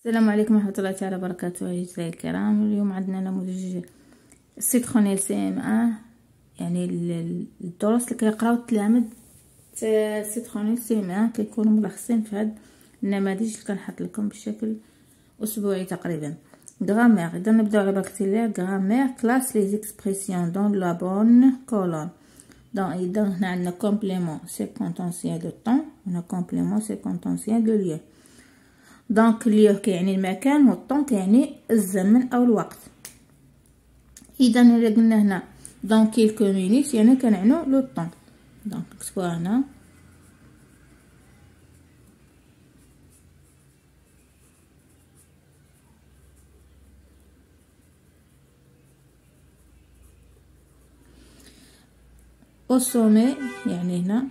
السلام عليكم ورحمه الله تعالى وبركاته. اعزائي الكرام، اليوم عندنا نموذج سيترونيل سي ام 1، يعني الدروس اللي كيقراو التلاميذ سيترونيل سي ام 1 كيكونوا ملخصين في هاد النماذج اللي كنحط لكم بشكل اسبوعي تقريبا. غرامير، اذا نبداو على باكتيريا. غرامير كلاس لي زيكسبرسيون دون لا بون كولون. دونك اذا هنا عندنا كومبليمون سيركونتانسيال دو طون، هنا كومبليمون سيركونتانسيال دو ليو. دونك ليو كيعني المكان والطون كيعني الزمن او الوقت. اذا الا قلنا هنا دون كيلكو مينيت يعني كنعنو لو طون. دونك نكتبوها هنا au sommet، يعني هنا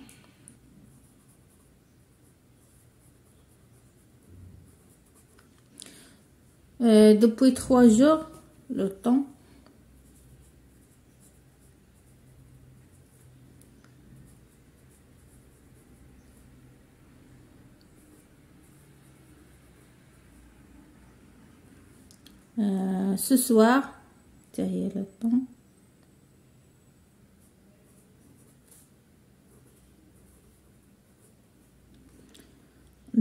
depuis 3 jours le temps ce soir derrière le temps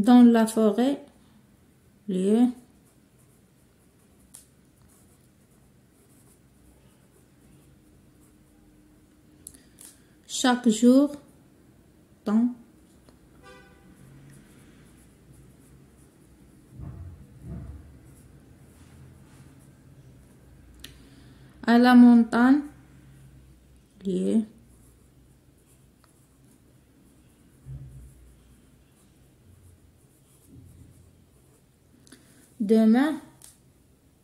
dans la forêt lieu chaque jour temps à la montagne lieu demain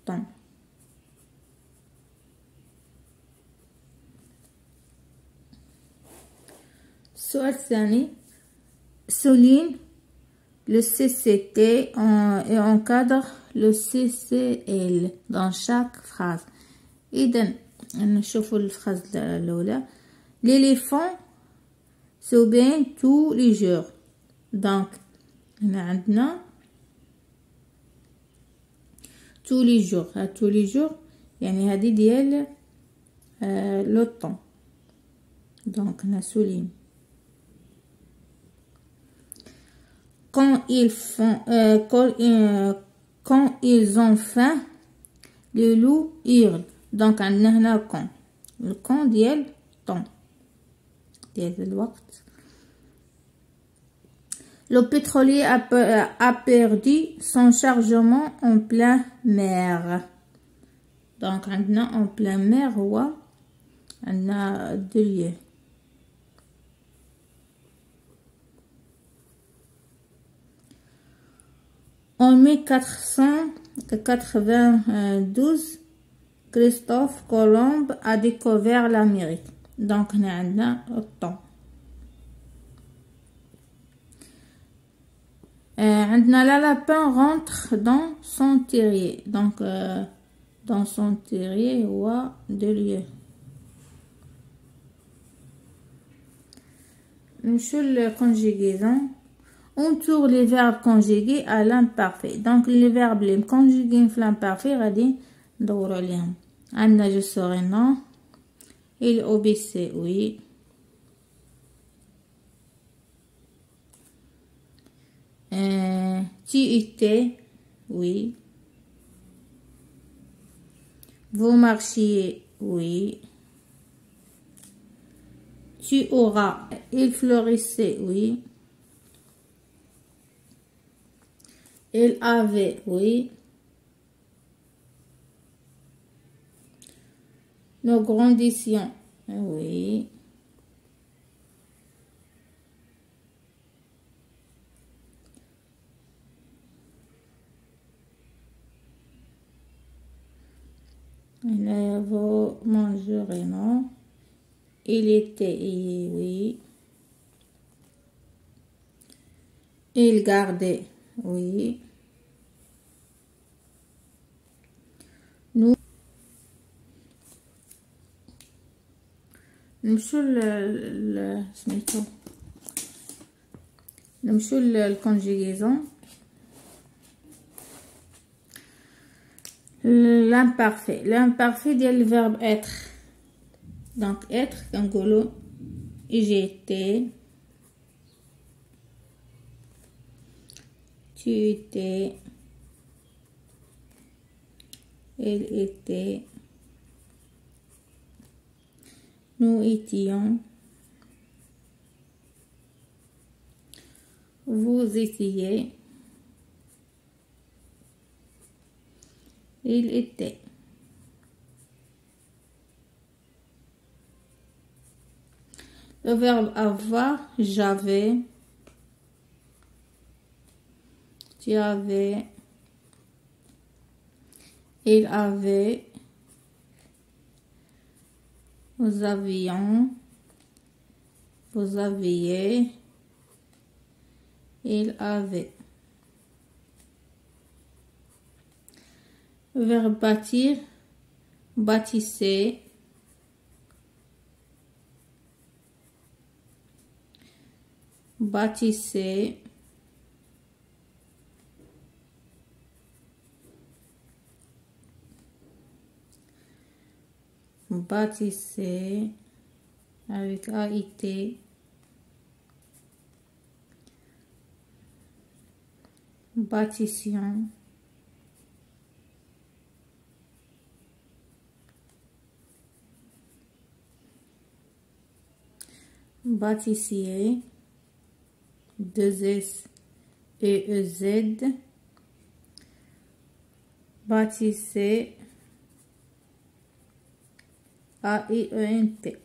temps. السؤال الثاني souligne le CCT et encadre le CCL dans chaque phrase. إذا نشوفوا الفراز الأولى. l'éléphant se baigne tous les jours. دونك هنا عندنا tous les jours، tous les jours يعني هذه ديال لو طون. دونك هنا souligne. quand ils ont faim le loup hurle. دونك عندنا هنا كون، الكون ديال طون ديال الوقت. le pétrolier a perdu son chargement en plein mer. دونك عندنا en plein mer هو عندنا دو. en 1492 Christophe Colomb a découvert l'Amérique. دونك هنا عندنا الطون. عندنا la lapin rentre dans son terrier. donc dans son terrier هو de lieu. نمشيو للconjugaison. entoure les verbes conjugués à l'imparfait. donc les verbes اللي conjugués في l'imparfait غادي ندورو عليهم. عندنا je serai non، il obéissait oui، tu étais oui، vous marchiez oui، tu auras, il fleurissait oui، il avait oui، nous grandissions oui، vous mangerez non، il était oui، il gardait oui، nous نمشو سميتو نمشو للكونجيغيزون. l'imparfait ديال le verbe être. Donc être كنقولوا j'étais, tu étais, elle était, nous étions, vous étiez, il était. Le verbe avoir, j'avais, tu avais, il avait, nous avions, vous aviez, il avait. Le verbe bâtir, bâtissez, bâtissez, bâtissez avec AIT, bâtissions, bâtissier, 2S et EZ, bâtissez, AIENT.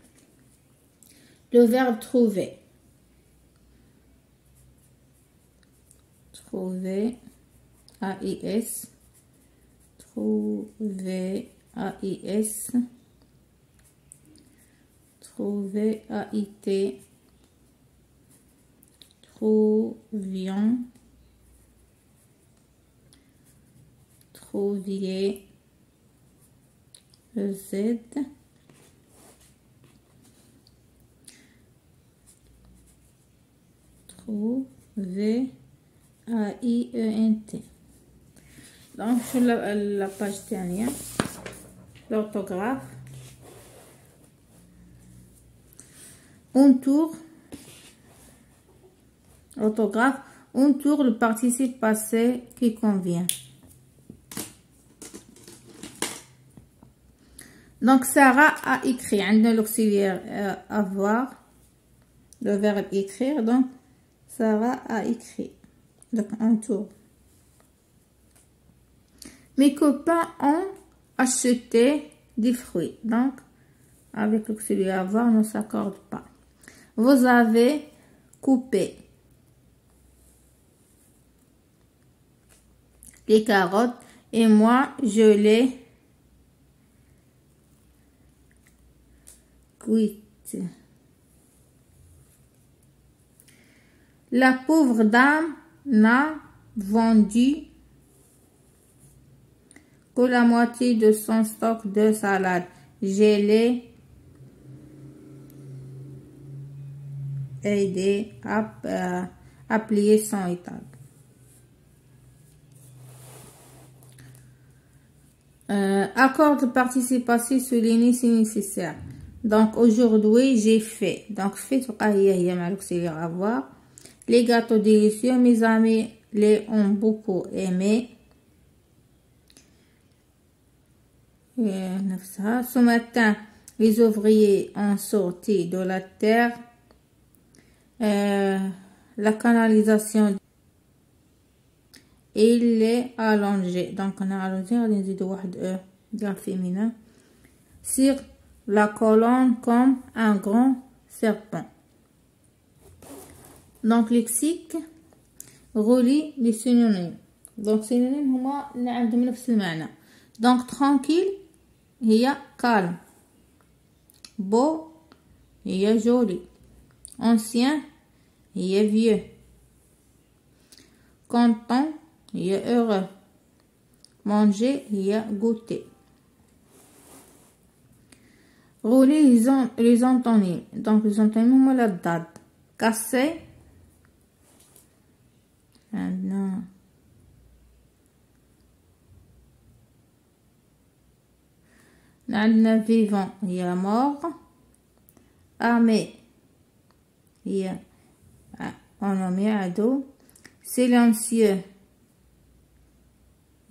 Le verbe trouver, trouver, AIS, trouver, AIS, trouver, AIT, trouvions, trouviez, EZ, trouver, AIENT. Donc sur la page dernière, l'orthographe, on tourne, orthographe, on tourne le participe passé qui convient. Donc Sarah a écrit, عندنا l'auxiliaire avoir, le verbe écrire, donc Sarah a écrit. Donc on tourne. Mes copains ont acheté des fruits. Donc avec l'auxiliaire avoir, ne s'accorde pas. Vous avez coupé les carottes et moi je les cuites. La pauvre dame n'a vendu que la moitié de son stock de salade. Je l'ai aidé à plier son étal. Accord de participe passé souligné si nécessaire. Donc aujourd'hui j'ai fait. Donc fait l'auxiliaire avoir. Les gâteaux délicieux, mes amis les ont beaucoup aimé. Ce matin, les ouvriers ont sorti de la terre la canalisation et il est allongé. Donc on a allongé, on a dit de féminin sur la colonne comme un grand serpent. Donc lexique relie les synonymes. Donc synonymes هما اللي عندهم نفس المعنى. Donc tranquille هي calme, beau هي joli, ancien هي vieux, content هي heureux, manger هي goûter. Relie les antonymes. Donc les antonymes هما la date. Casser عندنا عندنا فيفون هي مور، ارمي هي انومي عدو، سيلونسيو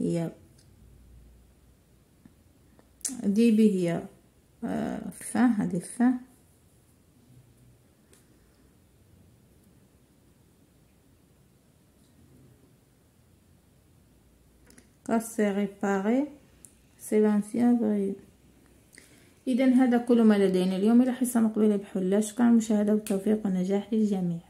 هي ديبي هي فان، هذه فان. كاسي ريباري سيلونسيو بري. اذا هذا كل ما لدينا اليوم، الى حصه مقبله بحول الله. شكرا للمشاهده والتوفيق والنجاح للجميع.